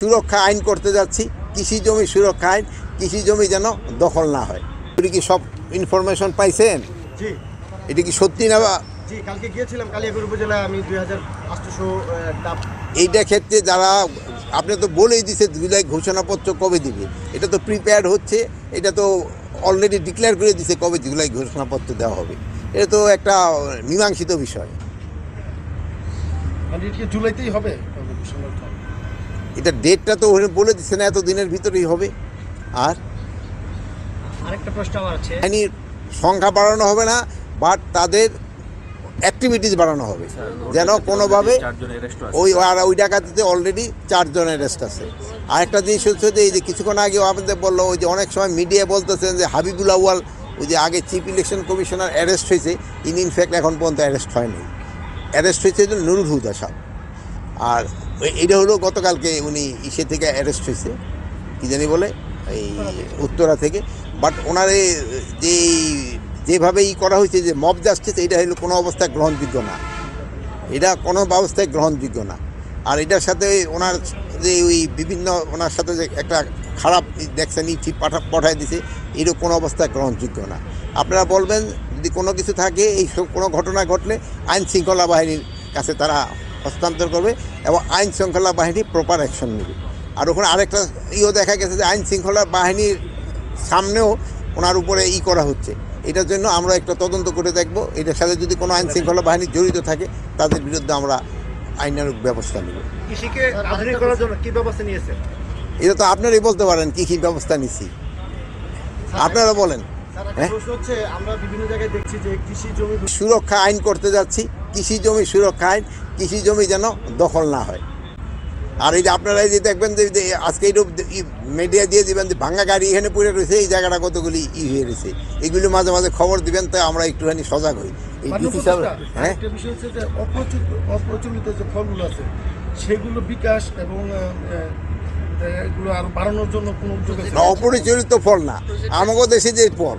সুরক্ষা আইন করতে যাচ্ছি, কৃষি জমি সুরক্ষা আইন, কৃষি জমি যেন দখল না হয়। আপনি কি সব ইনফরমেশন পাইছেন? জি এটা কি সত্যি না? জি কালকে গিয়েছিলাম কালিয়াকৈর উপজেলায়, আমি 2800 ডাব। এইটা ক্ষেত্রে যারা আপনি তো বলেই দিছে জুলাই ঘোষণাপত্র কবে দিবে, এটা তো প্রিপেয়ার হচ্ছে, এটা তো অলরেডি ডিক্লেয়ার করে দিছে কবে জুলাই ঘোষণাপত্র দেওয়া হবে। এটা তো একটা মীমাংসিত বিষয়। মানে এটা কি জুলাইতেই হবে? এটা ডেটটা তো বলে দিচ্ছে না, এত দিনের ভিতরেই হবে। আর আরেকটা প্রশ্ন আমার আছে, আইনির সংখ্যা বাড়ানো হবে না, বাট তাদের অ্যাক্টিভিটিস বাড়ানো হবে, যেন কোনোভাবে ওই ডাকাতিতে অলরেডি 4 জনের অ্যারেস্ট আছে। আরেকটা জিনিস হচ্ছে যে এই যে কিছুক্ষণ আগেও আপনাদের বললো, ওই যে অনেক সময় মিডিয়া বলতেছেন যে হাবিবুল আউয়াল, ওই যে আগে চিফ ইলেকশন কমিশনার অ্যারেস্ট হয়েছে, ইনি ইনফ্যাক্ট এখন পর্যন্ত অ্যারেস্ট হয়নি। অ্যারেস্ট হয়েছে নুরুল হুদা সাহেব। আর এইটা হলো গতকালকে উনি ইসে থেকে অ্যারেস্ট হয়েছে, কী জানি বলে, এই উত্তরা থেকে। বাট ওনারে যেভাবে করা হয়েছে, যে মব জাস্টিস, এটা হলো কোনো অবস্থায় গ্রহণযোগ্য না, এটা কোনো ব্যবস্থায় গ্রহণযোগ্য না। আর এটার সাথে ওনার যে ওই বিভিন্ন ওনার সাথে যে একটা খারাপ দেখছেন চিঠি পাঠায় দিছে, এরও কোনো অবস্থায় গ্রহণযোগ্য না। আপনারা বলবেন যদি কোনো কিছু থাকে, এই সব কোনো ঘটনা ঘটলে আইন শৃঙ্খলা বাহিনীর কাছে তারা হস্তান্তর করবে এবং আইন শৃঙ্খলা বাহিনী প্রপার অ্যাকশন নেবে। আর ওখানে আরেকটা দেখা গেছে যে আইন শৃঙ্খলা বাহিনীর সামনেও ওনার উপরে করা হচ্ছে। এটার জন্য আমরা একটা তদন্ত করে দেখব, এটার সাথে যদি কোনো আইন শৃঙ্খলা বাহিনী জড়িত থাকে তাদের বিরুদ্ধে আমরা আইনানুগ ব্যবস্থা নেব। কৃষিকে আধুনিক করার জন্য কী ব্যবস্থা নিয়েছে? এটা তো আপনারাই বলতে পারেন কী কী ব্যবস্থা নিচ্ছি, আপনারা বলেন। হ্যাঁ, আমরা বিভিন্ন জায়গায় দেখছি যে কৃষি জমি সুরক্ষা আইন করতে যাচ্ছি, কৃষি জমি সুরক্ষা আইন, কৃষি জমি যেন দখল না হয়। আর এই যে আপনারা এই যে দেখবেন যে আজকে এইরূপ মিডিয়া দিয়ে দিবেন যে ভাঙা গাড়ি এখানে পড়ে রয়েছে, এই জায়গাটা কতগুলি হয়ে রয়েছে, এগুলি মাঝে মাঝে খবর দিবেন, তাই আমরা একটুখানি সজাগ হই। এই ডিসি সাহেব, হ্যাঁ, একটা বিষয় হচ্ছে যে অপ্রচলিত যে ফলগুলো আছে সেগুলো বিকাশ এবং এগুলো আরো বাড়ানোর জন্য কোনো উদ্যোগ আছে? অপরিচালিত ফল না, আমাদের দেশে যে ফল,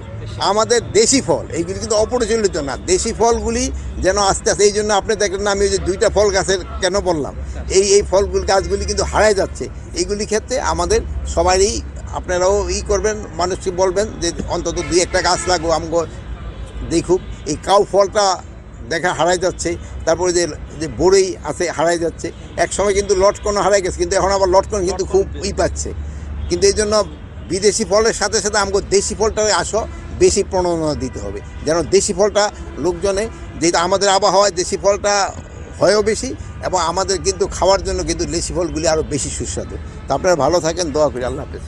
আমাদের দেশি ফল, এইগুলি কিন্তু অপরিচালিত না। দেশি ফলগুলি যেন আস্তে আস্তে, এই জন্য আপনি দেখেন না, আমি ওই যে 2টা ফল গাছের কেন বললাম, এই ফলগুলি গাছগুলি কিন্তু হারায় যাচ্ছে। এইগুলি ক্ষেত্রে আমাদের সবারই, আপনারাও করবেন, মানুষকে বলবেন যে অন্তত 2-1টা গাছ লাগো, আমাকে দেখুক। এই কাউ ফলটা দেখা হারাই যাচ্ছে, তারপরে যে বড়ই আছে হারাই যাচ্ছে। এক সময় কিন্তু লটকন হারাই গেছে, কিন্তু এখন আবার লটকন কিন্তু খুব পাচ্ছে। কিন্তু এই জন্য বিদেশি ফলের সাথে সাথে আমাকে দেশি ফলটাকে বেশি প্রণোদনা দিতে হবে, যেন দেশি ফলটা লোকজনে, যেটা আমাদের আবহাওয়ায় দেশি ফলটা হয়ও বেশি, এবং আমাদের কিন্তু খাওয়ার জন্য কিন্তু দেশি ফলগুলি আরও বেশি সুস্বাদু। তা আপনারা ভালো থাকেন, দোয়া করি। আল্লাহ হাফেজ।